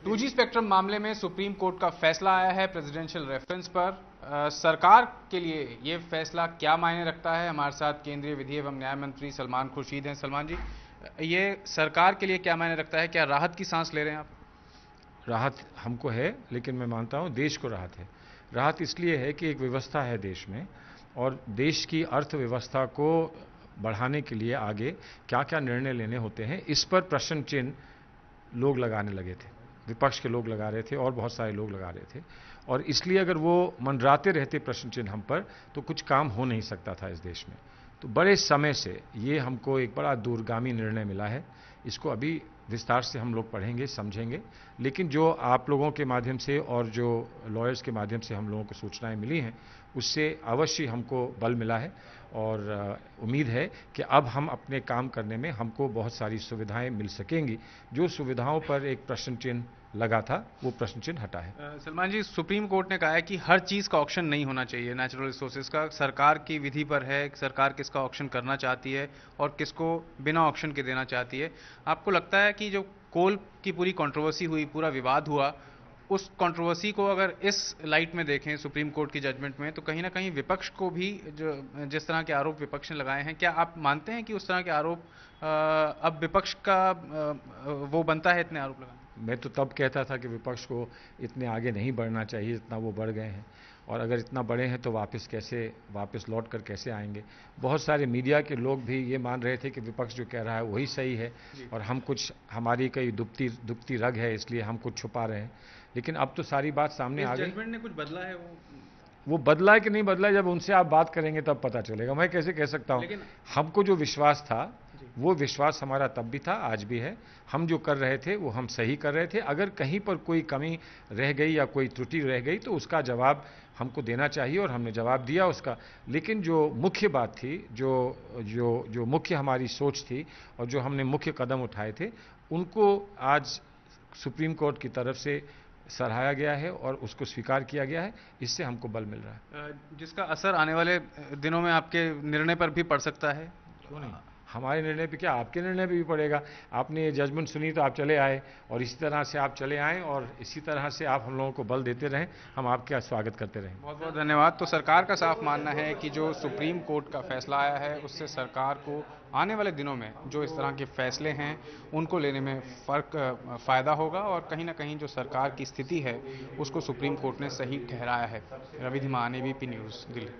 2G spectrum मामले में supreme court का फैसला आया है प्रेसिडेंशियल रेफरेंस पर। सरकार के लिए ये फैसला क्या मायने रखता है? हमारे साथ केंद्रीय विधि एवं न्याय मंत्री सलमान खुर्शीद हैं। सलमान जी, ये सरकार के लिए क्या मायने रखता है? क्या राहत की सांस ले रहे हैं आप? राहत हमको है, लेकिन मैं मानता हूं देश को राहत है। राहत इसलिए है कि एक व्यवस्था है देश में, और देश की अर्थव्यवस्था को बढ़ाने के लिए आगे क्या क्या निर्णय लेने होते हैं, इस पर प्रश्न चिन्ह लोग लगाने लगे थे। विपक्ष के लोग लगा रहे थे और बहुत सारे लोग लगा रहे थे, और इसलिए अगर वो मंडराते रहते प्रश्न चिन्ह हम पर, तो कुछ काम हो नहीं सकता था इस देश में। तो बड़े समय से ये हमको एक बड़ा दूरगामी निर्णय मिला है। इसको अभी विस्तार से हम लोग पढ़ेंगे, समझेंगे, लेकिन जो आप लोगों के माध्यम से और जो लॉयर्स के माध्यम से हम लोगों को सूचनाएं मिली हैं, उससे अवश्य हमको बल मिला है, और उम्मीद है कि अब हम अपने काम करने में हमको बहुत सारी सुविधाएं मिल सकेंगी। जो सुविधाओं पर एक प्रश्न चिन्ह लगा था, वो प्रश्न चिन्ह हटा है। सलमान जी, सुप्रीम कोर्ट ने कहा है कि हर चीज का ऑक्शन नहीं होना चाहिए। नेचुरल रिसोर्सेज का सरकार की विधि पर है, सरकार किसका ऑक्शन करना चाहती है और किसको बिना ऑक्शन के देना चाहती है। आपको लगता है कि जो कोल की पूरी कंट्रोवर्सी हुई, पूरा विवाद हुआ, उस कंट्रोवर्सी को अगर इस लाइट में देखें सुप्रीम कोर्ट की जजमेंट में, तो कहीं ना कहीं विपक्ष को भी जो जिस तरह के आरोप विपक्ष ने लगाए हैं, क्या आप मानते हैं कि उस तरह के आरोप अब विपक्ष का वो बनता है इतने आरोप लगाने? मैं तो तब कहता था कि विपक्ष को इतने आगे नहीं बढ़ना चाहिए जितना वो बढ़ गए हैं, और अगर इतना बढ़े हैं तो वापस लौट कर कैसे आएंगे। बहुत सारे मीडिया के लोग भी ये मान रहे थे कि विपक्ष जो कह रहा है वही सही है, और हमारी कई दुखती रग है, इसलिए हम कुछ छुपा रहे हैं। लेकिन अब तो सारी बात सामने आ गई। जजमेंट ने कुछ बदला है? वो बदला है कि नहीं बदला है, जब उनसे आप बात करेंगे तब पता चलेगा। मैं कैसे कह सकता हूं? हमको जो विश्वास था, वो विश्वास हमारा तब भी था, आज भी है। हम जो कर रहे थे वो हम सही कर रहे थे। अगर कहीं पर कोई कमी रह गई या कोई त्रुटि रह गई तो उसका जवाब हमको देना चाहिए, और हमने जवाब दिया उसका। लेकिन जो मुख्य बात थी, जो मुख्य हमारी सोच थी, और जो हमने मुख्य कदम उठाए थे, उनको आज सुप्रीम कोर्ट की तरफ से सराहाया गया है और उसको स्वीकार किया गया है। इससे हमको बल मिल रहा है, जिसका असर आने वाले दिनों में आपके निर्णय पर भी पड़ सकता है। क्यों नहीं? हमारे निर्णय पे क्या, आपके निर्णय पे भी पड़ेगा। आपने ये जजमेंट सुनी तो आप चले आए, और इसी तरह से आप चले आए, और इसी तरह से आप हम लोगों को बल देते रहें, हम आपका स्वागत करते रहें। बहुत बहुत धन्यवाद। तो सरकार का साफ मानना है कि जो सुप्रीम कोर्ट का फैसला आया है, उससे सरकार को आने वाले दिनों में जो इस तरह के फैसले हैं उनको लेने में फ़ायदा होगा, और कहीं ना कहीं जो सरकार की स्थिति है उसको सुप्रीम कोर्ट ने सही ठहराया है। Ravi Dhiman, ABP news, Delhi.